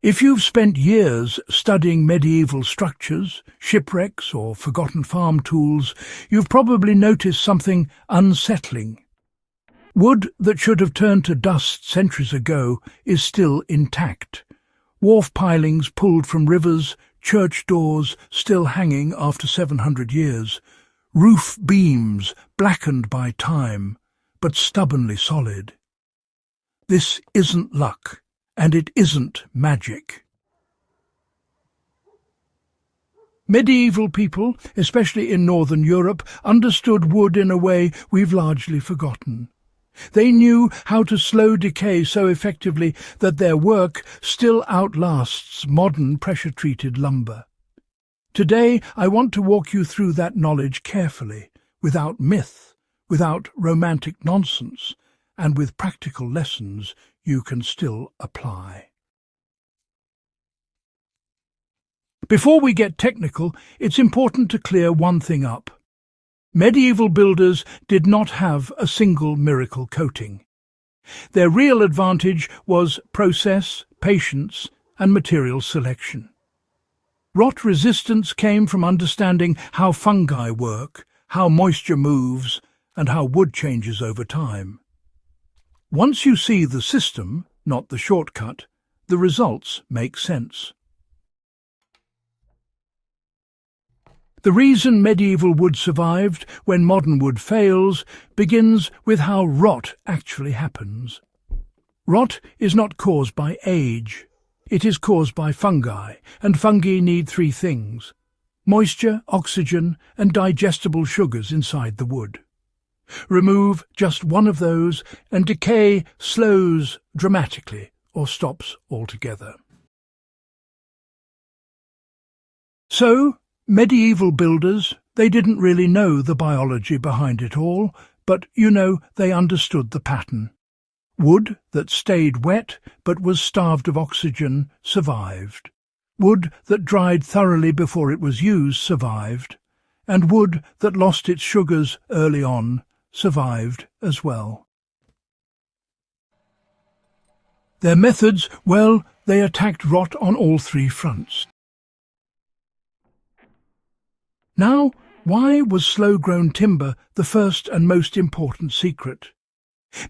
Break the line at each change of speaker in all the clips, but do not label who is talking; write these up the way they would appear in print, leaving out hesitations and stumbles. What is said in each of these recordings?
If you've spent years studying medieval structures, shipwrecks or forgotten farm tools, you've probably noticed something unsettling. Wood that should have turned to dust centuries ago is still intact. Wharf pilings pulled from rivers, church doors still hanging after 700 years, roof beams blackened by time, but stubbornly solid. This isn't luck, and it isn't magic. Medieval people, especially in Northern Europe, understood wood in a way we've largely forgotten. They knew how to slow decay so effectively that their work still outlasts modern pressure-treated lumber. Today, I want to walk you through that knowledge carefully, without myth, without romantic nonsense, and with practical lessons you can still apply. Before we get technical, it's important to clear one thing up. Medieval builders did not have a single miracle coating. Their real advantage was process, patience, and material selection. Rot resistance came from understanding how fungi work, how moisture moves, and how wood changes over time. Once you see the system, not the shortcut, the results make sense. The reason medieval wood survived when modern wood fails begins with how rot actually happens. Rot is not caused by age. It is caused by fungi, and fungi need three things: moisture, oxygen, and digestible sugars inside the wood. Remove just one of those, and decay slows dramatically or stops altogether. So, medieval builders, they didn't really know the biology behind it all, but, they understood the pattern. Wood that stayed wet but was starved of oxygen survived. Wood that dried thoroughly before it was used survived. And wood that lost its sugars early on survived as well. Their methods, well, they attacked rot on all three fronts. Now, why was slow-grown timber the first and most important secret?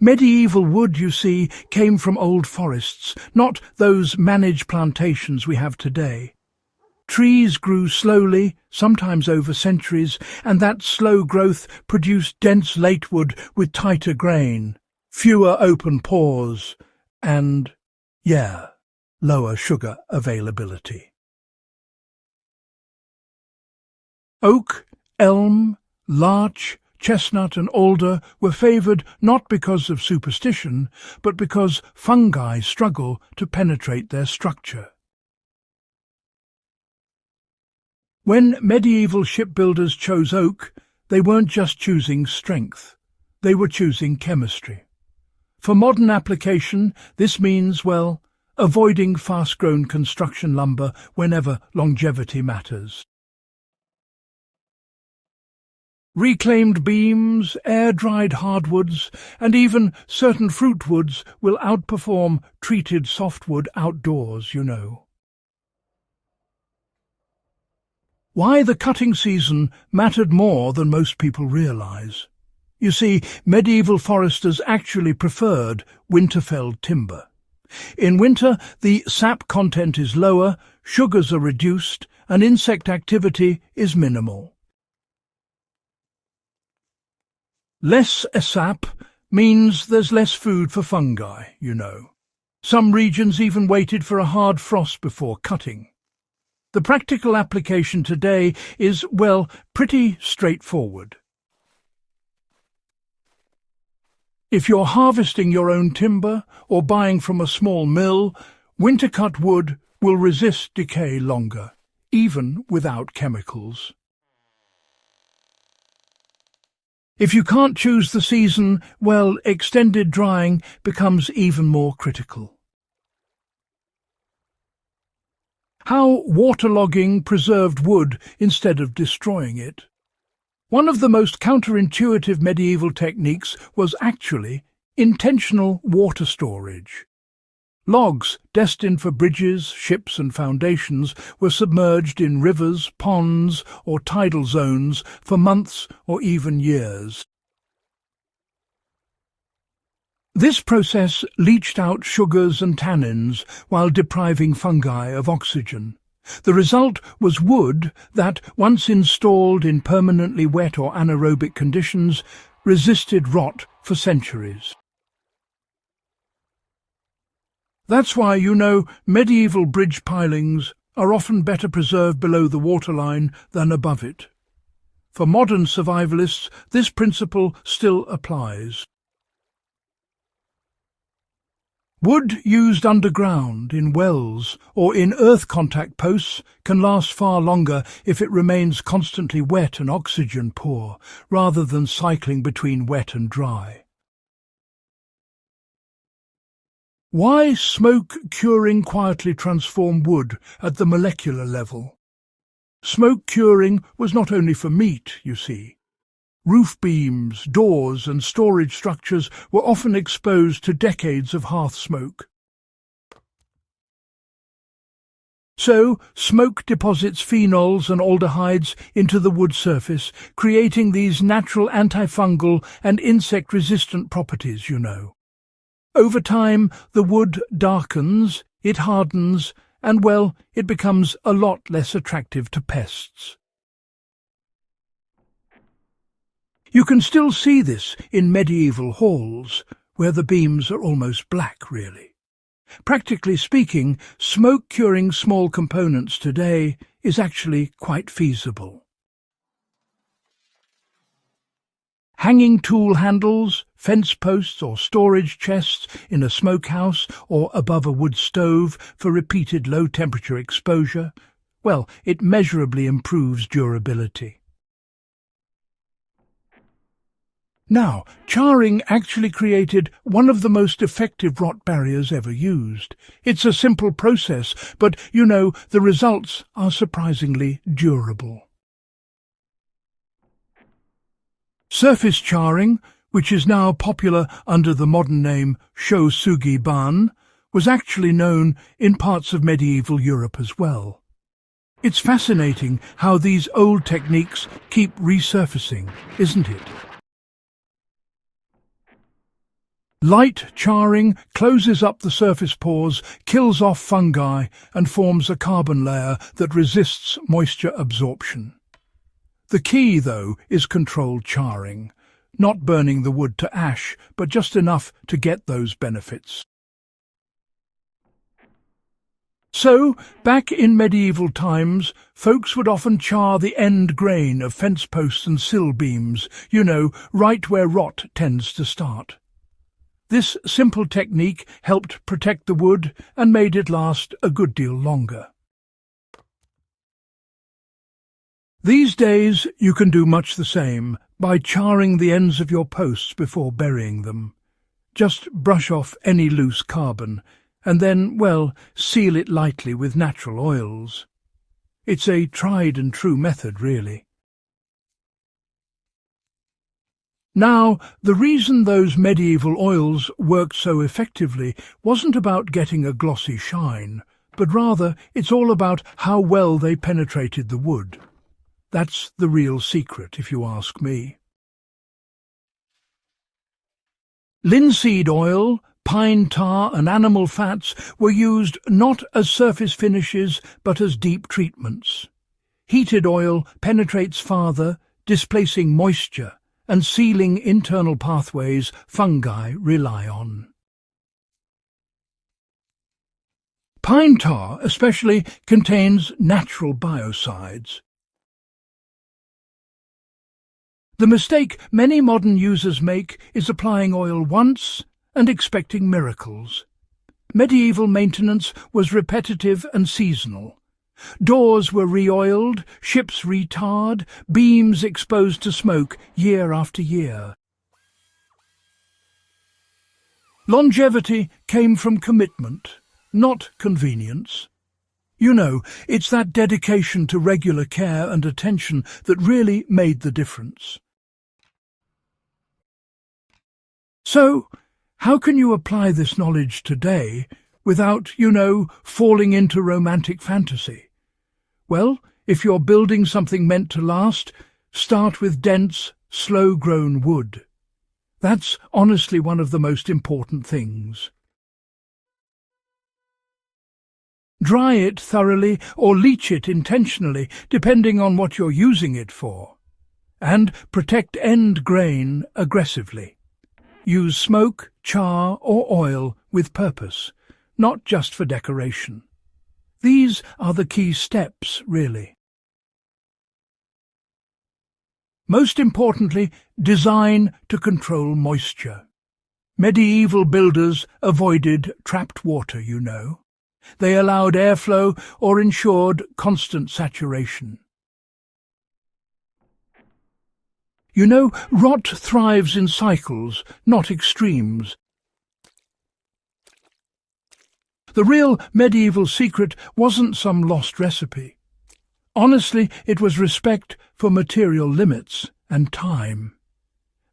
Medieval wood, you see, came from old forests, not those managed plantations we have today. Trees grew slowly, sometimes over centuries, and that slow growth produced dense latewood with tighter grain, fewer open pores, and, lower sugar availability. Oak, elm, larch, chestnut and alder were favoured not because of superstition, but because fungi struggle to penetrate their structure. When medieval shipbuilders chose oak, they weren't just choosing strength, they were choosing chemistry. For modern application, this means, avoiding fast-grown construction lumber whenever longevity matters. Reclaimed beams, air-dried hardwoods, and even certain fruitwoods will outperform treated softwood outdoors, Why the cutting season mattered more than most people realize. You see, medieval foresters actually preferred winter-felled timber. In winter, the sap content is lower, sugars are reduced, and insect activity is minimal. Less sap means there's less food for fungi, Some regions even waited for a hard frost before cutting. The practical application today is, pretty straightforward. If you're harvesting your own timber or buying from a small mill, winter-cut wood will resist decay longer, even without chemicals. If you can't choose the season, extended drying becomes even more critical. How waterlogging preserved wood instead of destroying it. One of the most counterintuitive medieval techniques was actually intentional water storage. Logs destined for bridges, ships and foundations were submerged in rivers, ponds or tidal zones for months or even years. This process leached out sugars and tannins while depriving fungi of oxygen. The result was wood that, once installed in permanently wet or anaerobic conditions, resisted rot for centuries. That's why, medieval bridge pilings are often better preserved below the waterline than above it. For modern survivalists, this principle still applies. Wood used underground, in wells, or in earth contact posts can last far longer if it remains constantly wet and oxygen poor, rather than cycling between wet and dry. Why smoke curing quietly transform wood at the molecular level? Smoke curing was not only for meat, you see. Roof beams, doors and storage structures were often exposed to decades of hearth smoke. So, smoke deposits phenols and aldehydes into the wood surface, creating these natural antifungal and insect-resistant properties, Over time, the wood darkens, it hardens, and, it becomes a lot less attractive to pests. You can still see this in medieval halls, where the beams are almost black, really. Practically speaking, smoke curing small components today is actually quite feasible. Hanging tool handles, fence posts or storage chests in a smokehouse or above a wood stove for repeated low-temperature exposure, it measurably improves durability. Now, charring actually created one of the most effective rot barriers ever used. It's a simple process, but, the results are surprisingly durable. Surface charring, which is now popular under the modern name shosugi-ban, was actually known in parts of medieval Europe as well. It's fascinating how these old techniques keep resurfacing, isn't it? Light charring closes up the surface pores, kills off fungi, and forms a carbon layer that resists moisture absorption. The key, though, is controlled charring, not burning the wood to ash, but just enough to get those benefits. So, back in medieval times, folks would often char the end grain of fence posts and sill beams, right where rot tends to start. This simple technique helped protect the wood and made it last a good deal longer. These days you can do much the same by charring the ends of your posts before burying them. Just brush off any loose carbon and then, seal it lightly with natural oils. It's a tried and true method, really. Now, the reason those medieval oils worked so effectively wasn't about getting a glossy shine, but rather it's all about how well they penetrated the wood. That's the real secret, if you ask me. Linseed oil, pine tar and animal fats were used not as surface finishes but as deep treatments. Heated oil penetrates farther, displacing moisture and sealing internal pathways fungi rely on. Pine tar especially contains natural biocides. The mistake many modern users make is applying oil once and expecting miracles. Medieval maintenance was repetitive and seasonal. Doors were re-oiled, ships re-tarred, beams exposed to smoke year after year. Longevity came from commitment, not convenience. It's that dedication to regular care and attention that really made the difference. So, how can you apply this knowledge today without, falling into romantic fantasy? Well, if you're building something meant to last, start with dense, slow-grown wood. That's honestly one of the most important things. Dry it thoroughly or leach it intentionally, depending on what you're using it for. And protect end grain aggressively. Use smoke, char or oil with purpose, not just for decoration. These are the key steps, really. Most importantly, design to control moisture. Medieval builders avoided trapped water, They allowed airflow or ensured constant saturation. Rot thrives in cycles, not extremes. The real medieval secret wasn't some lost recipe. Honestly, it was respect for material limits and time.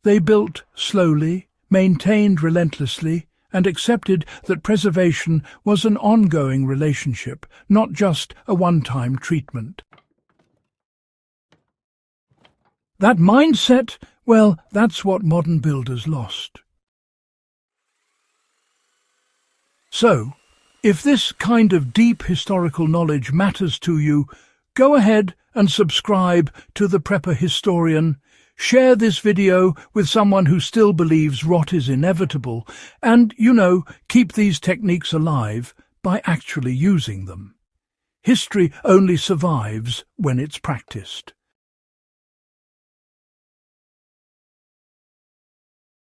They built slowly, maintained relentlessly, and accepted that preservation was an ongoing relationship, not just a one-time treatment. That mindset, well, that's what modern builders lost. So, if this kind of deep historical knowledge matters to you, go ahead and subscribe to The Prepper Historian. Share this video with someone who still believes rot is inevitable and, keep these techniques alive by actually using them. History only survives when it's practiced.